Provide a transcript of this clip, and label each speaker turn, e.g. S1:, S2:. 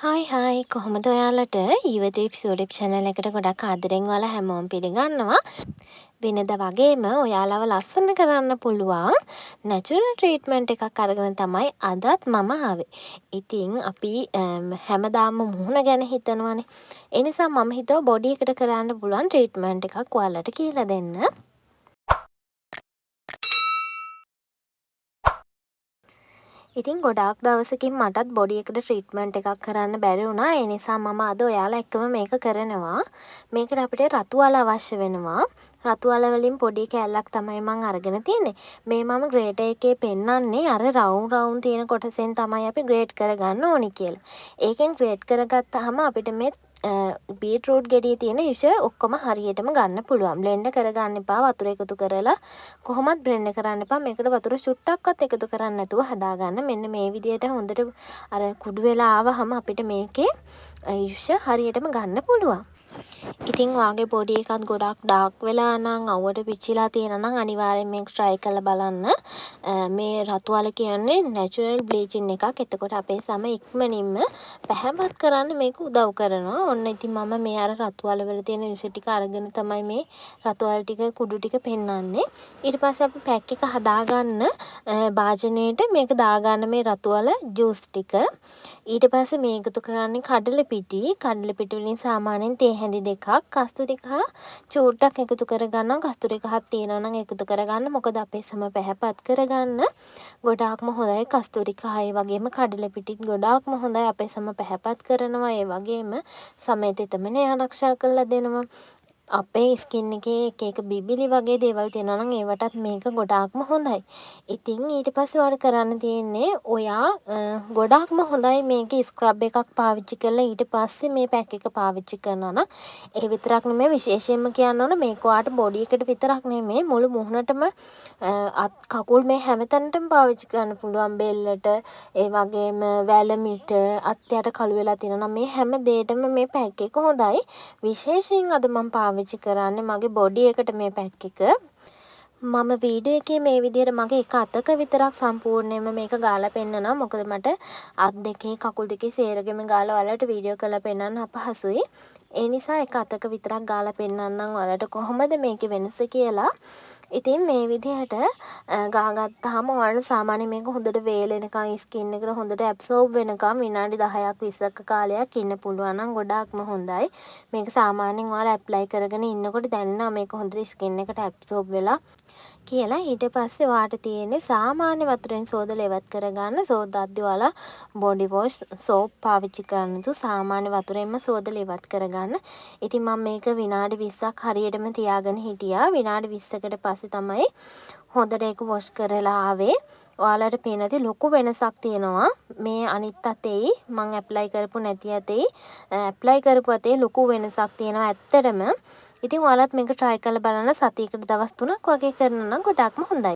S1: Hi කොහොමද ඔයාලට ඊවද episode channel එකට ගොඩක් ආදරෙන් ඔයාලා හැමෝම පිළිගන්නවා. වෙනද වගේම ඔයාලව ලස්සන කරන්න පුළුවන් natural treatment එකක් අරගෙන තමයි අදත් මම ආවේ. ඉතින් අපි හැමදාම මුහුණ ගැන හිතනවනේ. ඒ නිසා මම හිතුවා බොඩි එකට කරන්න පුළුවන් treatment එකක් ඔයාලට කියලා දෙන්න. ඉතින් ගොඩාක් දවසකින් මටත් බොඩි එකට ට්‍රීට්මන්ට් එකක් කරන්න බැරි වුණා. ඒ නිසා මම අද ඔයාලා එක්කම මේක කරනවා. මේකට අපිට රතු වල අවශ්‍ය වෙනවා. රතු වල වලින් පොඩි කෑල්ලක් තමයි මම අරගෙන තියෙන්නේ. මේ මම ග්‍රේටර් එකේ පෙන්නන්නේ අර රවුම් තියෙන කොටසෙන් තමයි අපි ග්‍රේට් කරගන්න ඕනි කියලා. ඒකෙන් ග්‍රේට් කරගත්තාම අපිට මේ බීට්රූට් ගෙඩියේ තියෙන යුෂ ඔක්කොම හරියටම ගන්න පුළුවන්. බ්ලෙන්ඩ් කරගන්න එපා වතුර එකතු කරලා. කොහොමත් බ්ලෙන්ඩ් කරන්න එපා. මේකට වතුර චුට්ටක්වත් එකතු කරන්න නැතුව හදාගන්න. මෙන්න මේ විදියට හොඳට අර කුඩු වෙලා ආවහම අපිට මේකේ යුෂ හරියටම ගන්න පුළුවන්. ඉතින් ඔයාගේ බොඩි එකත් ගොඩක් ඩාර්ක් වෙලා නම් අවුවට පිච්චිලා තියෙනවා නම් අනිවාර්යෙන් මේක try කරලා බලන්න. මේ රතු වල කියන්නේ natural bleaching එකක්. එතකොට අපේ සම ඉක්මනින්ම පැහැපත් කරන්න මේක උදව් කරනවා. ඔන්න ඉතින් මම මේ අර රතු වල වල තියෙන යුෂ ටික අරගෙන තමයි මේ රතු වල ටික කුඩු ටික පෙන්නන්නේ. ඊට පස්සේ අපි පැක් එක හදාගන්න භාජනයේට මේක දාගන්න මේ රතු වල ජූස් ටික. ඊට පස්සේ මේ එකතු කරන්නේ කඩල පිටි. කඩල පිටි වලින් සාමාන්‍යයෙන් තේ හැඳි දෙකක් කස්තුරි කහ චූට්ටක් එකතු කරගන්න. කස්තුරි කහක් තියෙනවා නම් එකතු කරගන්න. මොකද අපේ සම පැහැපත් කරගන්න ගොඩාක්ම හොඳයි කස්තුරි කහ. ඒ වගේම කඩල පිටිත් ගොඩාක්ම හොඳයි අපේ සම පැහැපත් කරනවා. ඒ වගේම සමේ තෙතමනය ආරක්ෂා කරලා දෙනවා. අපේ ස්කින් එකේ එක එක බිබිලි වගේ දේවල් තියෙනවා නම් ඒවටත් මේක ගොඩාක්ම හොඳයි. ඉතින් ඊට පස්සේ ඔයාලට කරන්න තියෙන්නේ ඔයා ගොඩාක්ම හොඳයි මේක ස්ක්‍රබ් එකක් පාවිච්චි කරලා ඊට පස්සේ මේ පැක් එක පාවිච්චි කරනවා නම් ඒ විතරක් නෙමෙයි විශේෂයෙන්ම කියන්න ඕන මේක ඔයාට බොඩි එකට විතරක් නෙමෙයි මුළු මුහුණටම අත් කකුල් මේ හැමතැනටම පාවිච්චි කරන්න පුළුවන්. බෙල්ලට ඒ වගේම වැලමිට අත් යට කළු වෙලා තියෙනවා නම් මේ හැම දෙයකටම මේ පැක් එක හොඳයි. විශේෂයෙන් අද මම පාවිච්චි කරන්නේ මගේ බොඩි එකට මේ පැක් එක. මම වීඩියෝ එකේ මේ විදිහට මගේ එක අතක විතරක් සම්පූර්ණයෙන්ම මේක ගාලා පෙන්නනවා. මොකද මට අත් දෙකේ කකුල් දෙකේ සේරගෙම ගාලා ඔයාලට වීඩියෝ කරලා පෙන්නන්න අපහසුයි. ඒ නිසා එක අතක විතරක් ගාලා පෙන්නන්නම් ඔයාලට කොහොමද මේකේ වෙනස කියලා. ඉතින් මේ විදිහට ගාගත්තාම ඔයාලට සාමාන්‍යයෙන් මේක හොඳට වේලෙනකන් ස්කින් එකට හොඳට ඇබ්සෝබ් වෙනකන් විනාඩි 10ක් 20ක කාලයක් ඉන්න පුළුවන් නම් ගොඩාක්ම හොඳයි. මේක සාමාන්‍යයෙන් ඔයාලා ඇප්ලයි කරගෙන ඉන්නකොට දැනෙනවා මේක හොඳට ස්කින් එකට ඇබ්සෝබ් වෙලා කියලා. ඊට පස්සේ ඔයාට තියෙන්නේ සාමාන්‍ය වතුරෙන් සෝදලා ඉවත් කරගන්න. සෝදද්දී ඔයාලා බොඩි වොෂ් සෝප් පාවිච්චි කරන්න තු සාමාන්‍ය වතුරෙන්ම සෝදලා ඉවත් කරගන්න. ඉතින් මම මේක විනාඩි 20ක් හරියටම තියාගෙන හිටියා. විනාඩි 20කට පස්සේ තමයි හොඳට ඒක වොෂ් කරලා ආවේ. ඔයාලට පේනදී ලොකු වෙනසක් තියෙනවා. මේ අනිත් අතේ මම ඇප්ලයි කරපු නැති අතේ ඇප්ලයි කරපු අතේ ලොකු වෙනසක් තියෙනවා ඇත්තටම. ඉතින් ඔයාලත් මේක try කරලා බලන්න. සතියකට දවස් 3ක් වගේ කරනවා නම් ගොඩාක්ම හොඳයි.